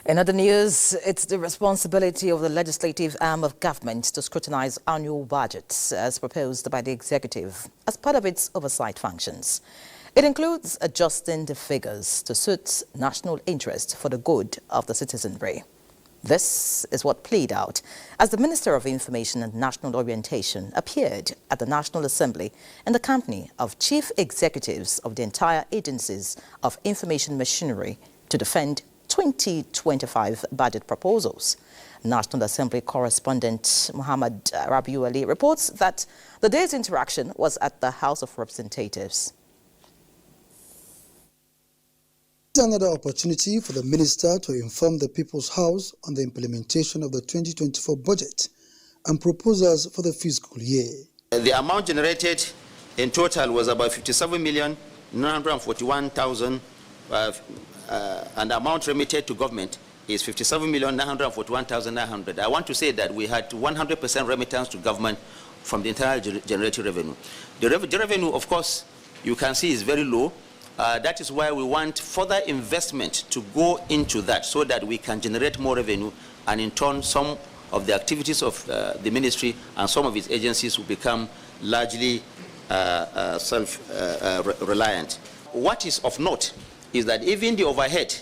In other news, it's the responsibility of the legislative arm of government to scrutinize annual budgets as proposed by the executive as part of its oversight functions. It includes adjusting the figures to suit national interest for the good of the citizenry. This is what played out as the Minister of Information and National Orientation appeared at the National Assembly in the company of chief executives of the entire agencies of information machinery to defend 2025 budget proposals. National Assembly correspondent Muhammad Rabiu Ali reports that the day's interaction was at the House of Representatives. Another opportunity for the minister to inform the People's House on the implementation of the 2024 budget and proposals for the fiscal year. The amount generated in total was about 57,941,000, and the amount remitted to government is 57,941,900. I want to say that we had 100% remittance to government from the internal generated revenue. The revenue, of course, you can see is very low. That is why we want further investment to go into that so that we can generate more revenue, and in turn some of the activities of the ministry and some of its agencies will become largely self-reliant. What is of note is that even the overhead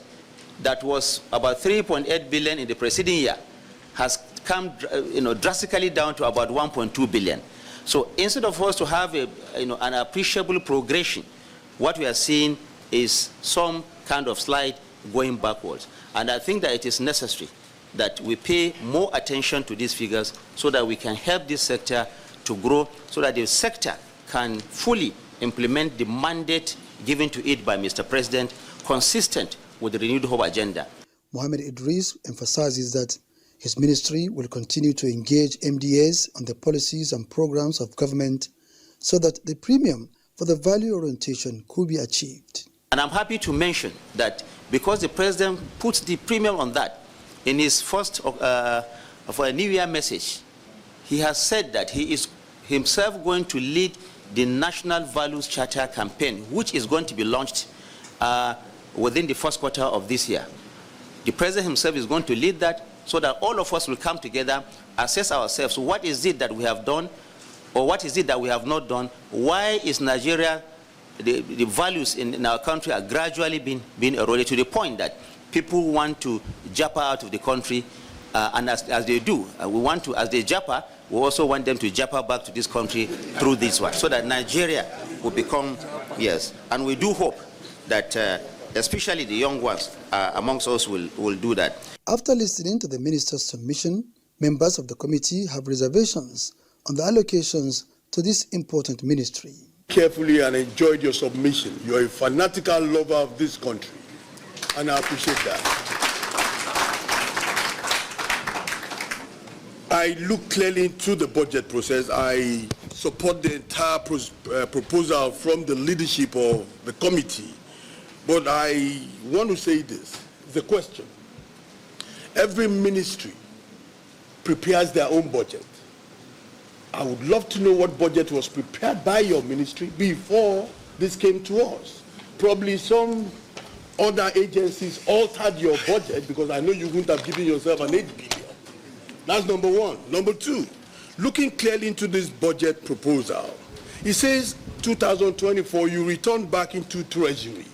that was about 3.8 billion in the preceding year has come drastically down to about 1.2 billion. So instead of us to have an appreciable progression, what we are seeing is some kind of slide going backwards. And I think that it is necessary that we pay more attention to these figures so that we can help this sector to grow, so that the sector can fully implement the mandate given to it by Mr. President, consistent with the Renewed Hope agenda. Mohammed Idris emphasizes that his ministry will continue to engage MDAs on the policies and programs of government so that the premium for the value orientation could be achieved. And I'm happy to mention that because the President puts the premium on that in his first for a New Year message, he has said that he is himself going to lead the National Values Charter campaign, which is going to be launched within the first quarter of this year. The President himself is going to lead that so that all of us will come together, assess ourselves. What is it that we have done, or what is it that we have not done? Why is Nigeria, the values in our country are gradually being eroded to the point that people want to japa out of the country, and as they do, we want to, as they japa, we also want them to japa back to this country through this one, so that Nigeria will become, yes, and we do hope that especially the young ones amongst us will do that. After listening to the minister's submission, members of the committee have reservations on the allocations to this important ministry. Carefully and enjoyed your submission. You're a fanatical lover of this country, and I appreciate that. I look clearly into the budget process. I support the entire proposal from the leadership of the committee, but I want to say this, the question. Every ministry prepares their own budget. I would love to know what budget was prepared by your ministry before this came to us. Probably some other agencies altered your budget because I know you wouldn't have given yourself an 8 billion. That's number one. Number two, looking clearly into this budget proposal, it says 2024, you return back into treasury.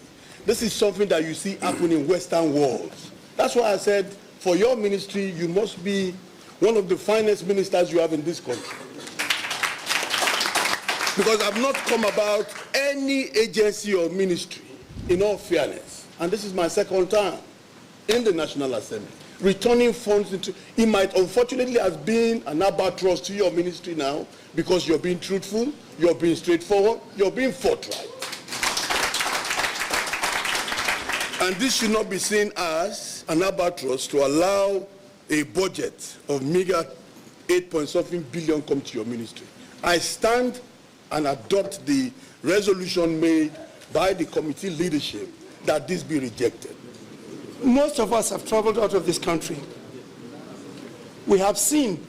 This is something that you see happen in Western worlds. That's why I said, for your ministry, you must be one of the finest ministers you have in this country. Because I've not come about any agency or ministry, in all fairness, and this is my second time in the National Assembly, returning funds into, it might unfortunately have been an albatross to your ministry now, because you're being truthful, you're being straightforward, you're being forthright. And this should not be seen as an albatross to allow a budget of meager 8-point-something billion come to your ministry. I stand and adopt the resolution made by the committee leadership that this be rejected. Most of us have traveled out of this country. We have seen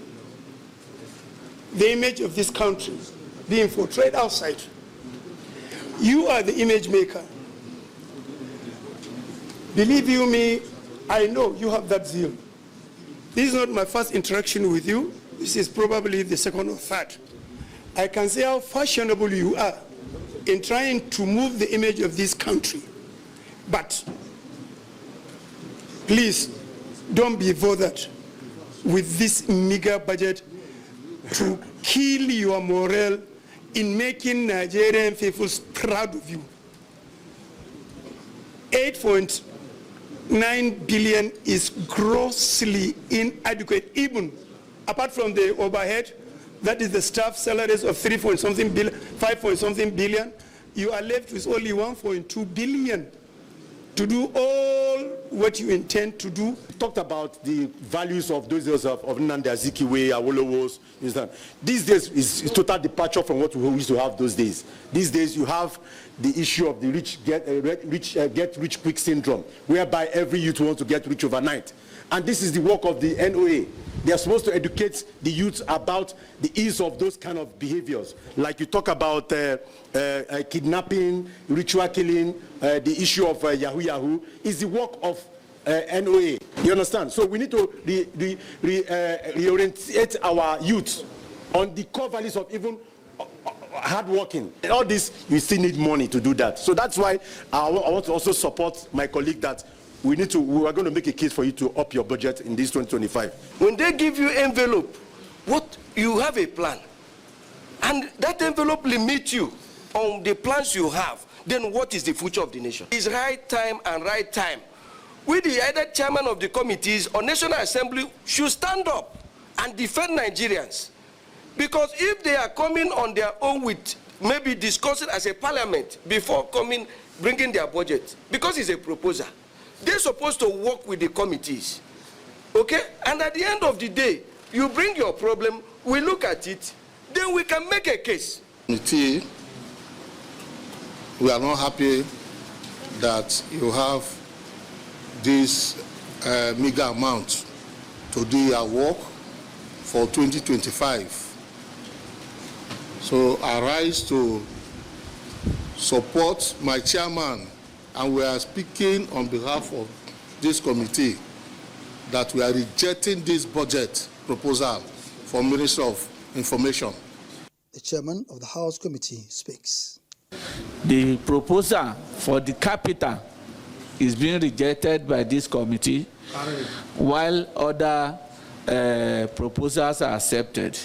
the image of this country being portrayed outside. You are the image maker. Believe you me, I know you have that zeal. This is not my first interaction with you. This is probably the second or third. I can say how fashionable you are in trying to move the image of this country. But please don't be bothered with this meager budget to kill your morale in making Nigerian people proud of you. 8.9 billion is grossly inadequate, even apart from the overhead, that is the staff salaries of 3-point-something billion, 5-point-something billion, you are left with only 1.2 billion to do all what you intend to do. We talked about the values of those days of Nnamdi Azikiwe, Awolowos. These days is total departure from what we used to have those days. These days you have the issue of the get rich quick syndrome, whereby every youth wants to get rich overnight. And this is the work of the NOA. They are supposed to educate the youth about the ease of those kind of behaviors. Like you talk about kidnapping, ritual killing, the issue of Yahoo is the work of NOA. You understand? So we need to reorientate our youth on the core values of even hard working. All this, you still need money to do that. So that's why I want to also support my colleague that we are going to make a case for you to up your budget in this 2025. When they give you envelope, you have a plan, and that envelope limits you on the plans you have, then what is the future of the nation? It's right time and right time. We, the other chairman of the committees or National Assembly, should stand up and defend Nigerians. Because if they are coming on their own with maybe discussing as a parliament before bringing their budget, because it's a proposal, they're supposed to work with the committees, okay? And at the end of the day, you bring your problem, we look at it, then we can make a case. We are not happy that you have this meager amount to do your work for 2025. So I rise to support my chairman, and we are speaking on behalf of this committee that we are rejecting this budget proposal for Minister of Information. The chairman of the House Committee speaks. The proposal for the capital is being rejected by this committee, while other proposals are accepted.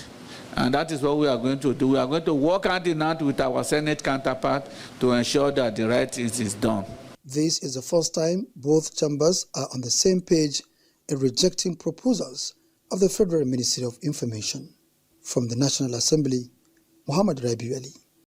And that is what we are going to do. We are going to work hand in hand with our Senate counterpart to ensure that the right thing is done. This is the first time both chambers are on the same page in rejecting proposals of the Federal Ministry of Information. From the National Assembly, Muhammad Rabiu Ali.